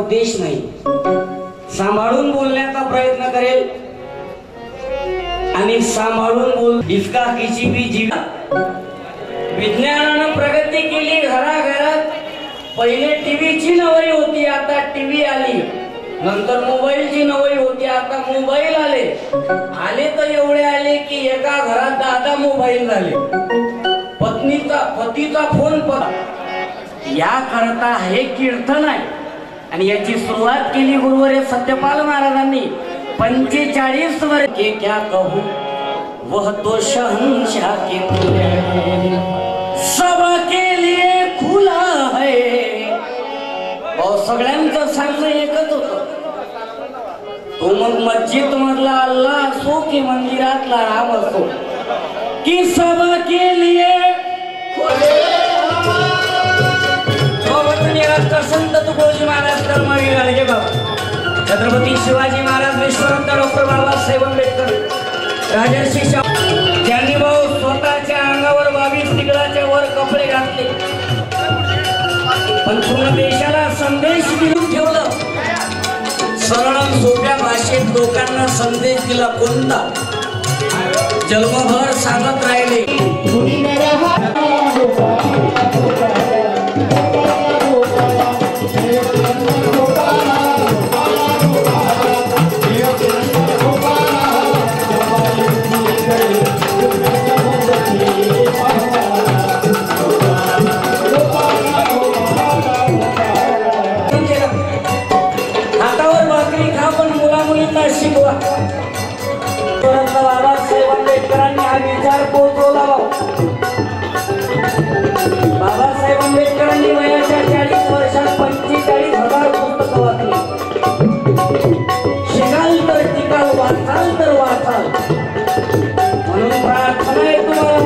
उद्देश नाही, सांभाळून बोलण्याचा प्रयत्न करेल आणि सांभाळून बोल डिस्का किसी भी जीवा। विज्ञानानं प्रगती केली, घराघरात पहिले टीव्हीची नवई होती, आता टीव्ही आली, नंतर मोबाईलची नवई होती, आता मोबाईल आले तर एवढे आले की एका घरात 10 मोबाईल झाले। पतीचा फोन या करता हे कीर्तन आहे आणि याची सुरुवात केली गुरुवर्य सत्यपाल महाराजांनी 45 वर्ष के क्या कहूं वह तो शहंशाह के सबके लिए खुला है। और सगळ्यांचं सांगणं एकच होतं, तो मग मस्जिद मधला अल्लाह असो की मंदिरातला राम असो की सबके लिए संत तुकोजी महाराज कर्मवीर गाडगे बाबा, छत्रपती शिवाजी महाराज, विश्वरत्न डॉक्टर बाबासाहेब आंबेडकर, राजर्षी ज्यांनी भाऊ स्वतःच्या अंगावर 22 तिकडाच्या वर कपडे घातले पण पूर्ण देशाला संदेश देऊन ठेवलं। सरळ सोप्या भाषेत लोकांना संदेश दिला कोणता, जन्मभर सांगत राहिले शिकवा। बाबासाहेब आंबेडकरांनी हा विचार पोहोचवला। बाबासाहेब आंबेडकरांनी वयाच्या 40 वर्षात 45,000 पुस्तकं वाचली। शिकाल तर टिकाल, वाचाल तर वाचाल, म्हणून प्रार्थना आहे तुम्हाला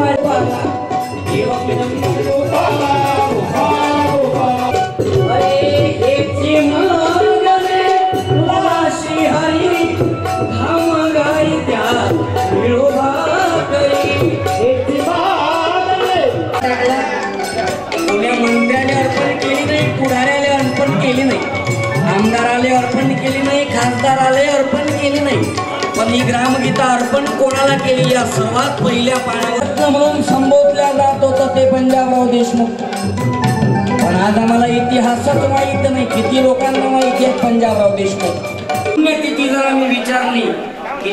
माझ्या मंत्र्याने अर्पण केली नाही, पुढाऱ्याने अर्पण केली नाही, आमदाराले अर्पण केली नाही, खासदाराले अर्पण केली नाही, पण ही ग्रामगीता अर्पण कोणाला केली? या सर्वात पहिल्या पाण्यावर म्हणून संबोधल्या जात होतं ते पंजाबराव देशमुख। पण आज आम्हाला इतिहासच माहित नाही, किती लोकांना माहिती आहे पंजाबराव देशमुख। पुण्यतिथी जर आम्ही विचारली की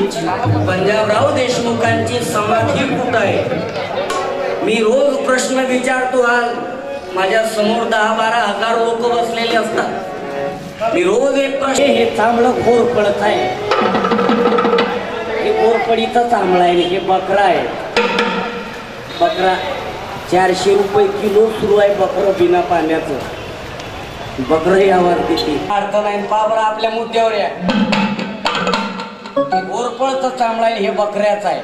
पंजाबराव देशमुखांची समाधी कुठं आहे, मी रोज प्रश्न विचारतो। आज माझ्या समोर 10-12 हजार लोक बसलेले असतात, मी रोज एक प्रश्न, हे चांबळ कोरपडत आहे, हे कोरपडीचं चांबळ आहे, हे बकरा आहे, बकरा 400 रुपये किलो सुरू आहे, बकरं बिना पाण्याचं, बकरं यावर किती अर्थ नाही। बाबरा आपल्या मुद्द्यावर या, कोरपडचं चांबळ आहे, हे बकऱ्याचं आहे,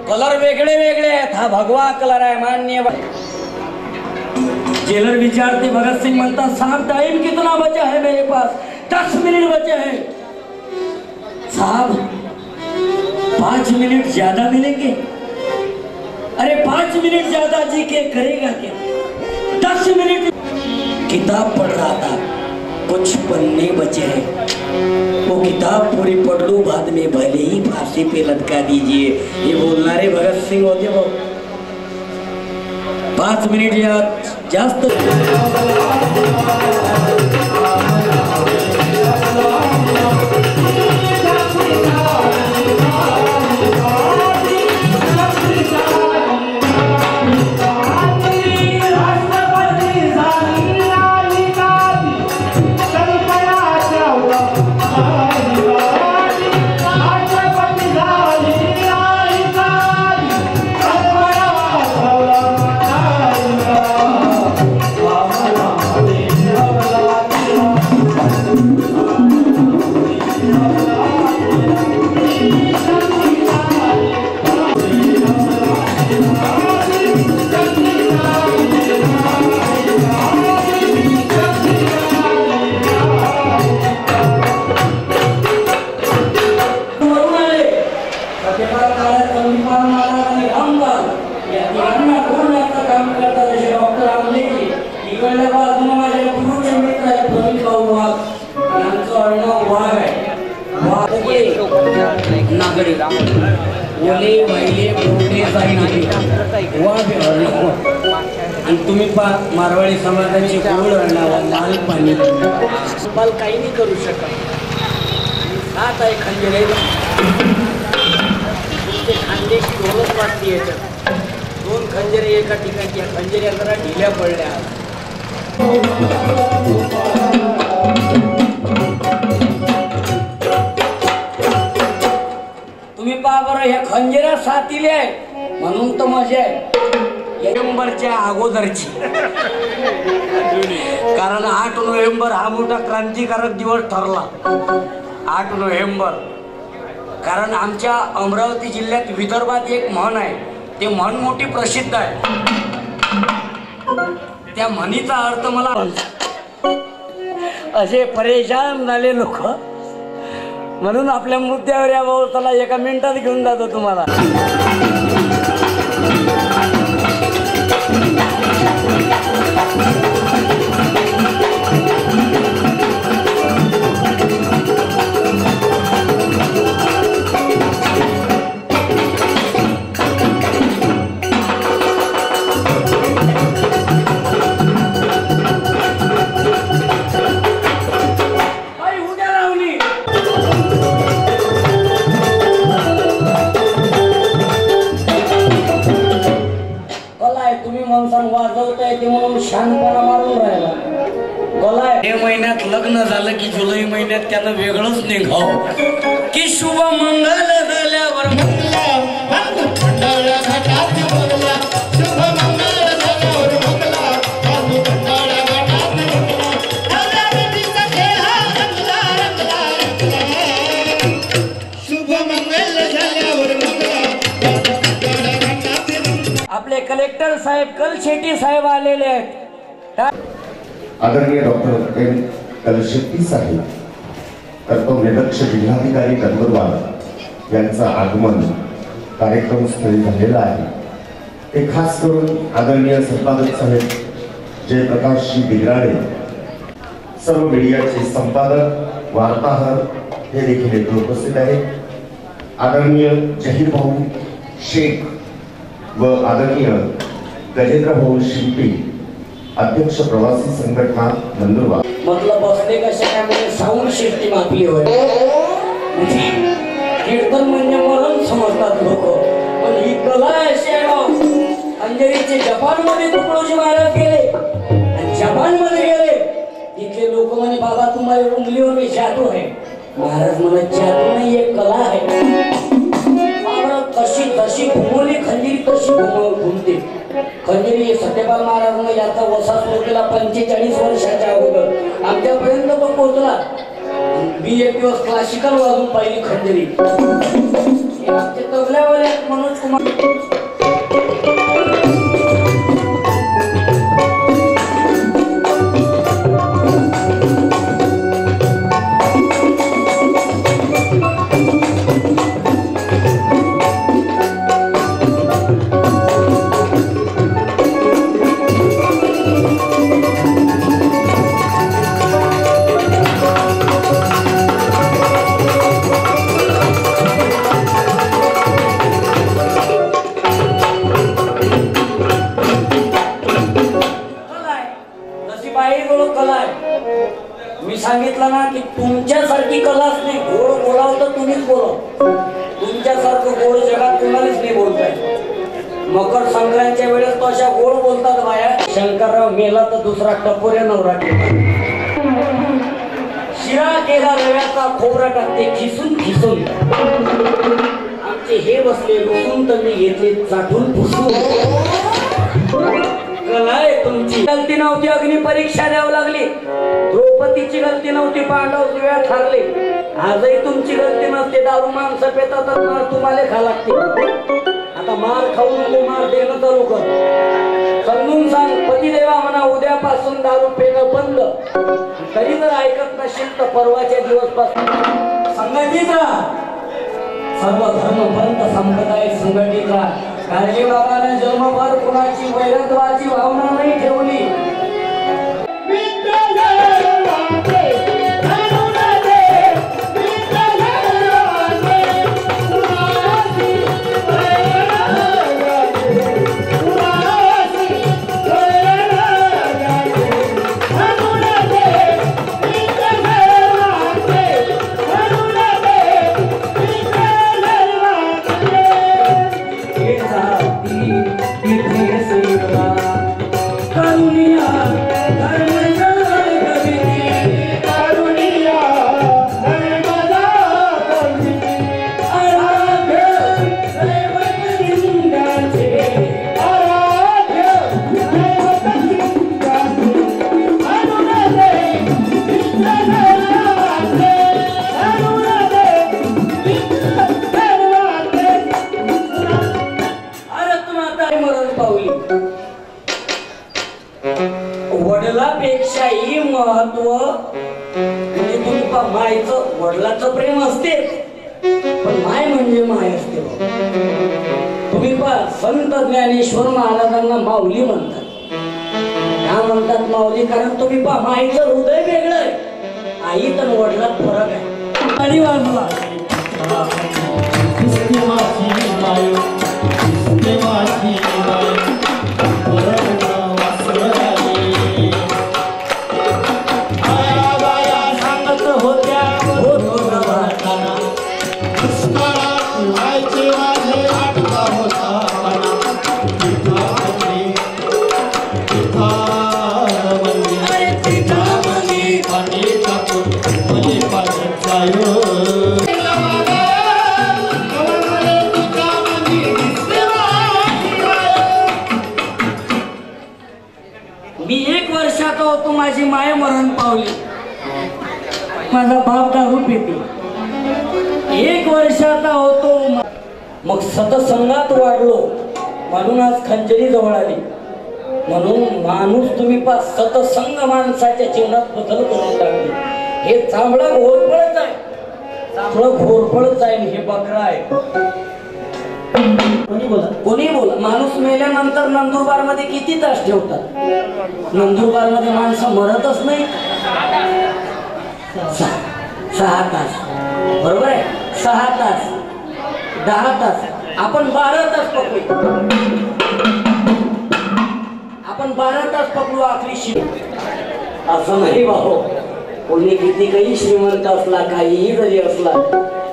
कलर वेगळे वेगळे आहेत, हा भगवा कलर आहे मान्य। जेलर विचारते, भगत सिंह म्हणता साहब टाइम कितना बचा है मेरे पास? 10 मिनट बचे हैं साहब। 5 मिनट ज्यादा मिलेंगे? अरे 5 मिनट ज्यादा जी के करेगा क्या? 10 मिनट। किताब पढ़ रहा था, कुछ पन्ने बचे हैं, वो किताब पूरी पढ़ लूं, बाद में भले ही फांसी पे लटका दीजिए। ये बोलणारे भगत सिंह होते भाऊ। 5 मिनिट या जास्त आमचं अळणं वाघ आहे. वाघ नागडे ओले वाहिले बोलणे जाईल वाघ अळणं. आणि तुम्ही पहा मारवाडी समाजाची गोड अळणावर लाल पाणी बाल काही नाही करू शकत. हात आहे खंजीर तुमचे खांद्याची ढोलच वाटते याच्यात. दोन खंजिरे एका ठिकाणी या खंजिऱ्या जरा ढिल्या पडल्या. तुम्ही पहा बरं ह्या खंजिऱ्या सातीले आहे म्हणून तर मजा आहे नोव्हेंबरच्या अगोदरची. कारण 8 नोव्हेंबर हा मोठा क्रांतिकारक दिवस ठरला. 8 नोव्हेंबर कारण आमच्या अमरावती जिल्ह्यात विदर्भात एक म्हण आहे. ते म्हण मोठी प्रसिद्ध आहे. त्या म्हणीचा अर्थ मला असे परेशान झाले लोक म्हणून आपल्या मुद्द्यावर या भाऊ चला एका मिनिटात घेऊन जातो तुम्हाला. वाजवताय ते म्हणून शानपणा मारून राहिला. बोलाय मे महिन्यात लग्न झालं की जुलै महिन्यात त्यानं वेगळंच निघाव की शुभ मंगल झाल्यावर आपले कलेक्टर साहेब कलशेट्टी साहेब आलेले आहेत. आदरणीय डॉक्टर एम कलशेट्टी साहेब कर्तव्यदक्ष जिल्हाधिकारी नंदुरबार यांचं आगमन कार्यक्रमस्थळी झालेलं आहे. ते खास करून आदरणीय संपादक साहेब जयप्रकाशजी बिगराडे, सर्व मीडियाचे संपादक वार्ताहर हे देखील येथे उपस्थित आहेत. आदरणीय जहीर भाऊ शेख व आदरणीय गजेंद्र भाऊ शिंपी, अध्यक्ष प्रवासी संघटना नंदुरबार. मतलब बसले कशामुळे साऊंड सिस्टीम आपली होय. कीर्तन म्हणजे मरण समजतात लोक, पण ही कला अशी आहे. अंजरीचे जपानमध्ये तुकडोजी महाराज गेले आणि जपानमध्ये गेले तिथले लोक म्हणे बाबा तुम्हाला उंगलीवर में जादू है. महाराज म्हणत जादू नाही एक कला आहे. तशी तशी घुमवली खंजिरी तशी घुमते खंजिरी. सत्यपाल महाराजांना याचा वसा सुरू केला 45 वर्षाच्या अगोदर. आमच्यापर्यंत तो पोहोचला. मी एक दिवस क्लासिकल वाजून पाहिली खंजिरी. आमचे तबल्यावाले मनोज कुमार सांगितलं ना की तुमच्यासारखी कलाच नाही. गोड बोलावं तर तुम्हीच बोला. तुमच्यासारखं गोड जगात कोणालाच नाही बोलताय. मकर संक्रांतीच्या वेळेस तो अशा गोड बोलतात बाया. शंकरराव मेला तर दुसरा टपोऱ्या नवरा केला. शिरा केला रव्याचा खोबरा टाकते खिसून खिसून. आमचे हे बसले रुसून तर मी घेतले चाटून पुसून. कला आहे तुमची. गलती नव्हती अग्नी परीक्षा द्यावं लागली. द्रौपदीची गलती नव्हती पांडव दिव्या ठरले. आजही तुमची गलती नसते. दारू माणसं पेतात तुम्हाला खा लागते. आता मार खाऊ नको मार देणं चालू कर. समजून सांग पतिदेवा म्हणा उद्यापासून दारू पेणं बंद. तरी जर ऐकत नसेल तर परवाच्या दिवसपासून संघटित सर्व धर्म पंथ संप्रदाय संघटित राहा. काळजी बाबाने जन्मभर कुणाची वैरत्वाची भावना नाही ठेवली. आईचं वडिलाचं प्रेम असते, पण माय म्हणजे माय असते. तुम्ही पहा, संत ज्ञानेश्वर महाराजांना माऊली म्हणतात. का म्हणतात माऊली? कारण तुम्ही पहा, माईचं हृदय वेगळं आहे, आई तर वडिलात फरक आहे. आणि वाजवा माझी माय मरण पावली. माझा बाप दारू पिते. 1 वर्षाचा होतो, मग सतसंगात वाढलो, म्हणून आज खंजरी जवळ आली. म्हणून माणूस तुम्ही पा सतसंग माणसाच्या जीवनात बदल करून टाकले. हे चांबळं घोरपळच आहे, चांबळं घोरपळच आहे, हे बकरा आहे. कोणी बोला. माणूस मेल्यानंतर नंदुरबार मध्ये किती तास ठेवतात? नंदुरबार मध्ये माणसं मरतच नाही. 6 तास, बरोबर आहे. 6 तास, 10 तास, आपण 12 तास पकडू. आपण 12 तास पकडू आपली असं नाही भाऊ. कोणी किती काही श्रीमंत असला, काहीही जरी असला,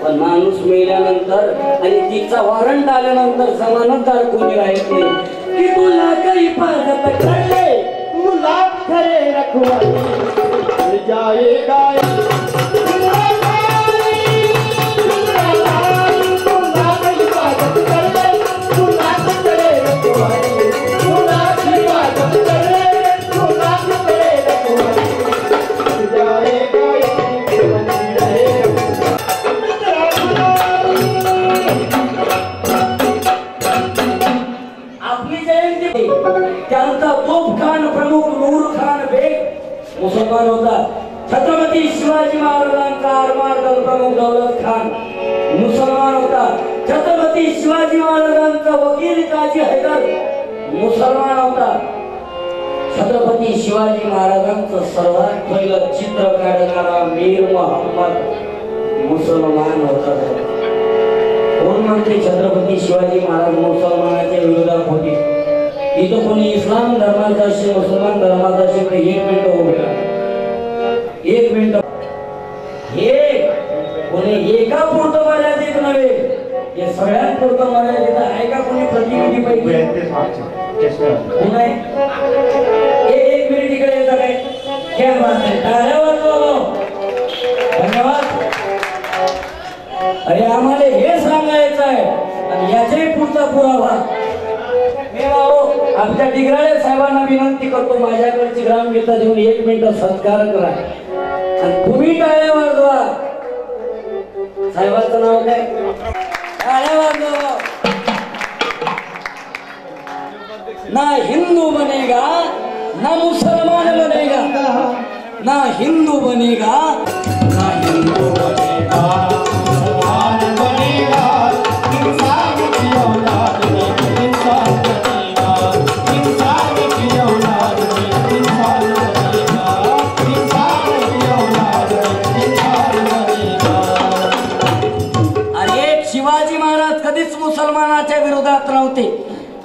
पण माणूस मेल्यानंतर आणि तिचा वॉरंट आल्यानंतर जमानतदार कोणी राहत नाही की तुला काही पागत करले, तुला खरे रखवाले जाएगा. त्यांचा तोफ खान प्रमुख नूर खान बेग मुसलमान होता. छत्रपती शिवाजी महाराजांचा आरमार दल प्रमुख दौलत खान मुसलमान होता. छत्रपती शिवाजी महाराजांचा वकील काजी हैदर मुसलमान होता. छत्रपती शिवाजी महाराजांचं सर्वात पहिलं चित्र काढणारा मीर मोहम्मद मुसलमान होता. कोण म्हणते छत्रपती शिवाजी महाराज मुसलमानाच्या विरोधात होते? इथं कोणी इस्लाम धर्माचा असेल, मुसलमान धर्माचा असेल, 1 मिनिट उभे राहा. 1 मिनिट. हे कोणी एका पुरतं मर्यादित नव्हे, हे सगळ्यात पुरतं मर्यादित आहे का? कोणी प्रतिनिधी पैकी कोण आहे? 1 मिनिट इकडे येतं काय? क्या बात आहे, टाळ्या वाजवा. धन्यवाद. अरे आम्हाला हे सांगायचं आहे आणि याच्याही पुढचा पुरावा. आमच्या डिग्राळे साहेबांना विनंती करतो, माझ्याकडची ग्रामगीता देऊन 1 मिनिट सत्कार करा आणि तुम्ही टाळ्या वाजवा. साहेबांचं नाव काय? टाळ्या वाजवा. ना हिंदू बनेगा ना मुसलमान बनेगा, ना हिंदू बनेगा ना हिंदू बनेगा, मुसलमान बनेगा. मुसलमानाच्या विरोधात नव्हते.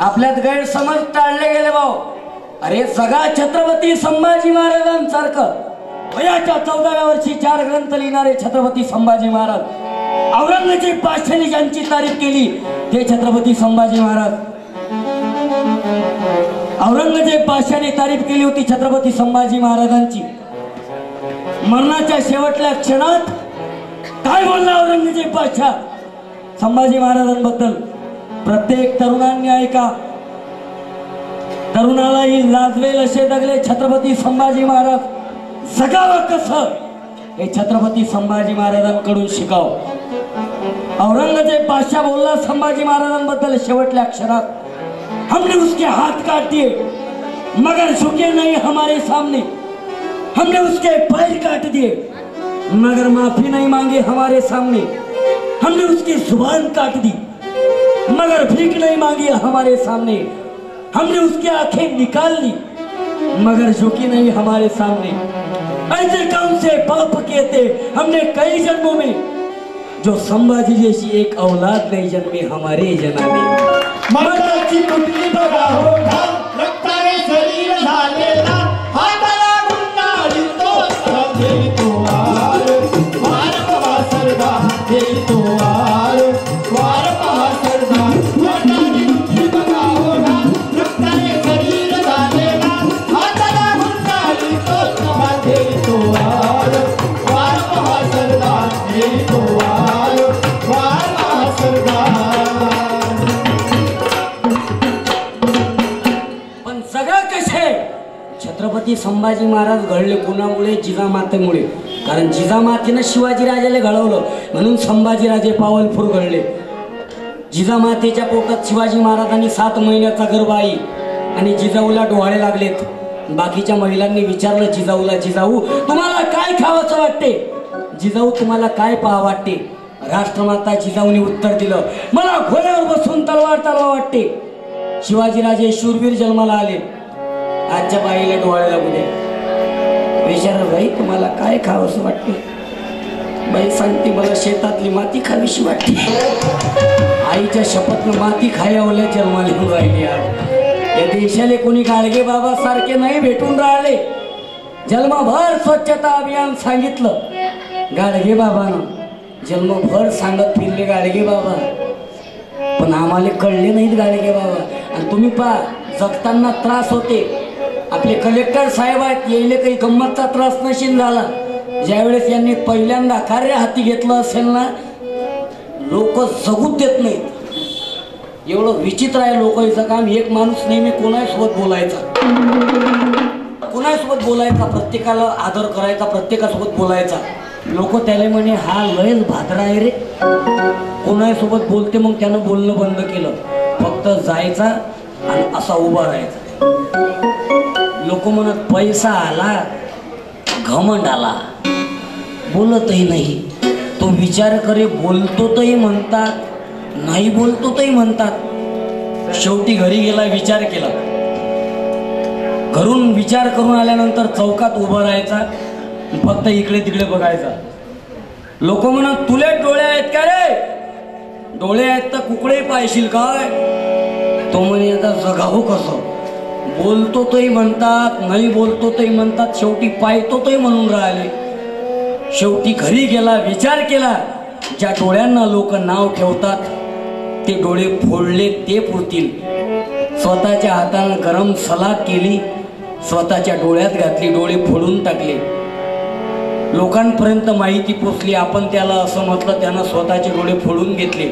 आपल्यात गैरसमज टाळले गेले भाऊ. अरे जगा छत्रपती संभाजी महाराजांसारखं वयाच्या 14व्या वर्षी 4 ग्रंथ लिहिणारे छत्रपती संभाजी महाराज. औरंगजेब बादशाहाने ज्यांची तारीफ केली ते छत्रपती संभाजी महाराज. औरंगजेब बादशाहाने तारीफ केली होती छत्रपती संभाजी महाराजांची. मरणाच्या शेवटच्या क्षणात काय बोलला औरंगजेब बादशाह संभाजी महाराजांबद्दल? प्रत्येक तरुणांनी ऐका. तरुणालाही लाजवेल असे जगले छत्रपती संभाजी महाराज. जगावं कसं हे छत्रपती संभाजी महाराजांकडून शिकाव. औरंगजेब बादशाह बोलला संभाजी महाराजांबद्दल शेवटल्या क्षणात, हमने उसके हाथ काट दिए मगर झुके नहीं हमारे सामने, हमने उसके पैर काट दिए मगर माफी नहीं मांगी हमारे सामने, हमने उसकी जुबान काट दी। मगर भीख नहीं मांगी हमारे सामने, हमने उसकी आंखें निकाल ली। मगर झुकी नहीं हमारे सामने। ऐसे कौन से पाप किए थे हमने कई जन्मों में, जो संभाजी जैसी एक औलाद नहीं जन्मी हमारे जनाने। मर्दाची कुठली बघा हो ठाम, रक्ताने शरीर झालेला, हाताला गुंडाळी तो देई तो वार, वार पहा सरदार देई तो वार, वार पहा सरदार। मर्दाची कुठली बघा हो ठाम, रक्ताने शरीर झालेला, हाताला गुंडाळी तो देई तो वार, वार पहा सरदार देई तो वार, वार पहा सरदार। छत्रपती संभाजी महाराज घडले कुणामुळे? जिजामातेमुळे. कारण जिजामातेनं शिवाजी राजाला घडवलं म्हणून संभाजीराजे पावलपूर घडले. जिजामातेच्या पोटात शिवाजी महाराजांनी 7 महिन्याचा गर्भ आई आणि जिजाऊला डोहाळे लागलेत. बाकीच्या महिलांनी विचारलं जिजाऊला, जिजाऊ तुम्हाला काय खावंसं वाटते? जिजाऊ तुम्हाला काय पाहा वाटते? राष्ट्रमाता जिजाऊने उत्तर दिलं, मला घोड्यावर बसून तलवार चालवा वाटते. शिवाजीराजे शूरवीर जन्माला आले. आजच्या बाईला डोळे लागू दे. विचारा बाई तुम्हाला काय खावंसं वाटते? बाई सांगते मला शेतातली माती खावीशी वाटते. आईच्या शपथनं माती खायावल्या जन्माला येऊन राहिली. या देशाले कोणी गाडगे बाबा सारखे नाही भेटून राहिले. जन्मभर स्वच्छता अभियान सांगितलं गाडगे बाबानं, जन्मभर सांगत फिरले गाडगे बाबा, पण आम्हाला कळले नाहीत गाडगे बाबा. आणि तुम्ही पहा जगताना त्रास होते. आपले कलेक्टर साहेब आहेत, यायले काही गंमतचा त्रास नशील झाला. ज्यावेळेस यांनी पहिल्यांदा कार्य हाती घेतलं असेल ना, लोक जगूच देत नाहीत. एवढं विचित्र आहे लोकांचं काम. एक माणूस नेहमी कोणासोबत बोलायचा, कोणासोबत बोलायचा, प्रत्येकाला आदर करायचा, प्रत्येकासोबत बोलायचा. लोक त्याला म्हणे हा लयच भादरा आहे रे. कोणासोबत बोलते मग त्यानं बोलणं बंद केलं. फक्त जायचा आणि असा उभा राहायचा. लोक म्हणत पैसा आला, घमंड आला, बोलतही नाही. तो विचार करे, बोलतो तही म्हणतात, नाही बोलतो तही म्हणतात. शेवटी घरी गेला, विचार केला. घरून विचार करून आल्यानंतर चौकात उभा राहायचा, फक्त इकडे तिकडे बघायचा. लोक म्हणत तुले डोळे आहेत का रे? डोळे आहेत तर कुकडे पाहिशील काय? तो म्हणे आता जगावं कसं? बोलतो तोही म्हणतात, नाही बोलतो तोही म्हणतात, शेवटी पाहतो तोही म्हणून राहिले. शेवटी घरी गेला, विचार केला. ज्या डोळ्यांना लोक नाव ठेवतात ते डोळे फोडले ते पुरतील. स्वतःच्या हातानं गरम सलाद केली, स्वतःच्या डोळ्यात घातली, डोळे फोडून टाकले. लोकांपर्यंत माहिती पोचली, आपण त्याला असं म्हटलं, त्यानं स्वतःचे डोळे फोडून घेतले.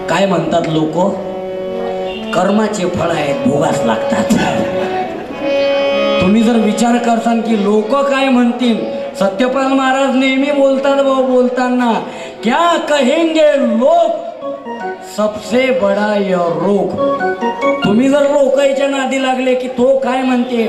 काय म्हणतात लोक? कर्माचे फळ आहेत, भोगास लागतात. तुम्ही जर विचार करसान की लोक काय म्हणतील, सत्यपाल महाराज नेहमी बोलतात भाऊ बोलताना, क्या कहेंगे लोग सबसे बडा ये रोग. तुम्ही जर लोकांच्या नादी लागले की तो काय म्हणते,